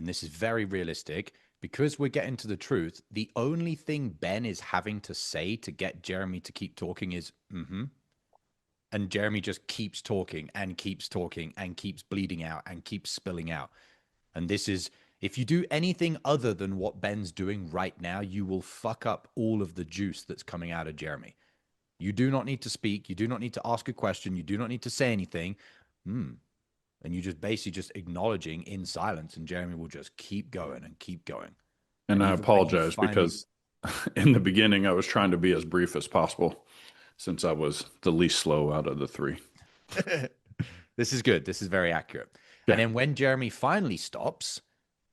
and this is very realistic, because we're getting to the truth, the only thing Ben is having to say to get Jeremy to keep talking is, and Jeremy just keeps talking and keeps talking and keeps bleeding out and keeps spilling out. And this is, if you do anything other than what Ben's doing right now, you will fuck up all of the juice that's coming out of Jeremy. You do not need to speak. You do not need to ask a question. You do not need to say anything. And you just basically just acknowledging in silence, and Jeremy will just keep going and keep going. And I apologize because in the beginning I was trying to be as brief as possible since I was the least slow out of the three. This is good. This is very accurate. Yeah. And then when Jeremy finally stops,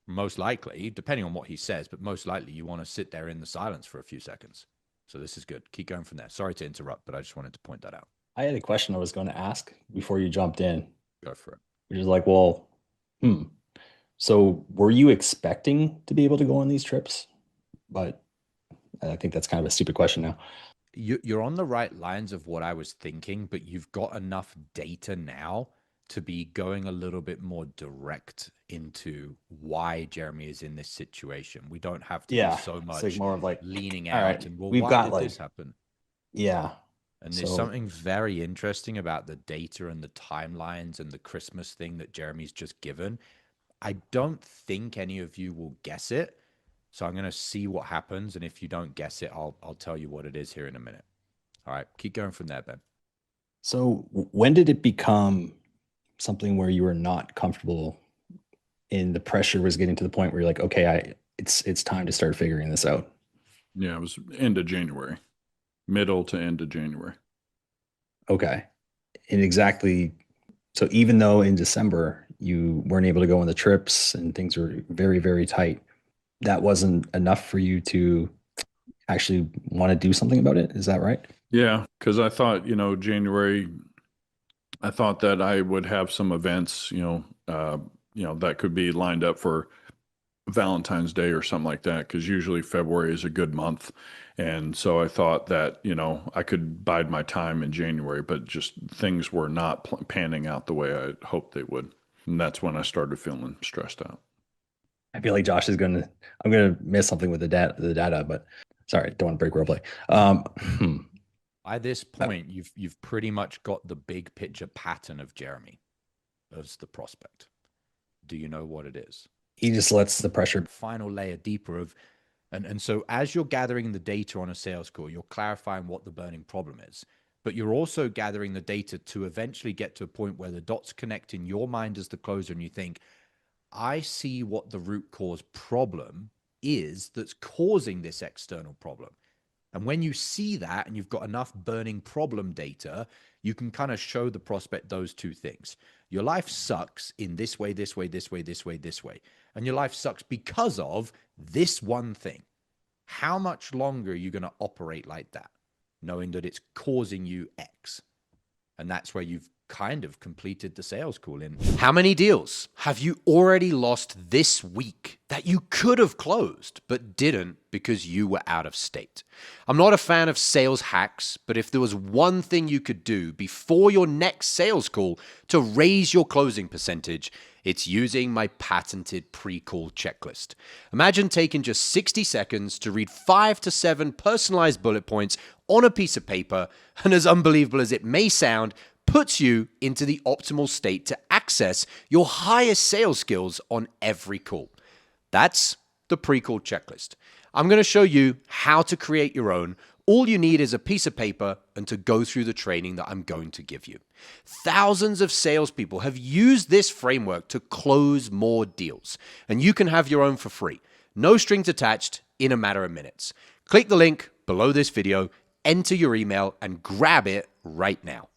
most likely, depending on what he says, but most likely you want to sit there in the silence for a few seconds. So this is good. Keep going from there. Sorry to interrupt, but I just wanted to point that out. I had a question I was going to ask before you jumped in. Go for it. Which is like, well, so were you expecting to be able to go on these trips? But I think that's kind of a stupid question now. You're on the right lines of what I was thinking, but you've got enough data now to be going a little bit more direct into why Jeremy is in this situation. We don't have to be so much like more of like leaning out right, and, well, we've why got did like this happen? Yeah. And there's something very interesting about the data and the timelines and the Christmas thing that Jeremy's just given. I don't think any of you will guess it. So I'm going to see what happens. And if you don't guess it, I'll tell you what it is here in a minute. All right. Keep going from there, Ben. So when did it become something where you were not comfortable and the pressure was getting to the point where you're like, okay, it's time to start figuring this out? Yeah, it was end of January. Middle to end of January. Okay. And exactly. So even though in December you weren't able to go on the trips and things were very, very tight, that wasn't enough for you to actually want to do something about it. Is that right? Yeah. Cause I thought, January, I thought that I would have some events, that could be lined up for Valentine's Day or something like that, because usually February is a good month. And so I thought that, I could bide my time in January, but just things were not panning out the way I hoped they would. And that's when I started feeling stressed out. I feel like Josh I'm going to miss something with the data, but sorry, don't want to break roleplay. By this point, you've pretty much got the big picture pattern of Jeremy as the prospect. Do you know what it is? He just lets the pressure. Final layer deeper of, and so as you're gathering the data on a sales call, you're clarifying what the burning problem is, but you're also gathering the data to eventually get to a point where the dots connect in your mind as the closer, and you think, I see what the root cause problem is that's causing this external problem. And when you see that and you've got enough burning problem data, you can kind of show the prospect those two things. Your life sucks in this way, this way, this way, this way, this way. And your life sucks because of this one thing. How much longer are you going to operate like that, knowing that it's causing you X? And that's where you've kind of completed the sales call in. How many deals have you already lost this week that you could have closed but didn't because you were out of state? I'm not a fan of sales hacks, but if there was one thing you could do before your next sales call to raise your closing percentage, it's using my patented pre-call checklist. Imagine taking just 60 seconds to read 5 to 7 personalized bullet points on a piece of paper, and as unbelievable as it may sound, puts you into the optimal state to access your highest sales skills on every call. That's the pre-call checklist. I'm going to show you how to create your own. All you need is a piece of paper and to go through the training that I'm going to give you. Thousands of salespeople have used this framework to close more deals, and you can have your own for free. No strings attached in a matter of minutes. Click the link below this video, enter your email, and grab it right now.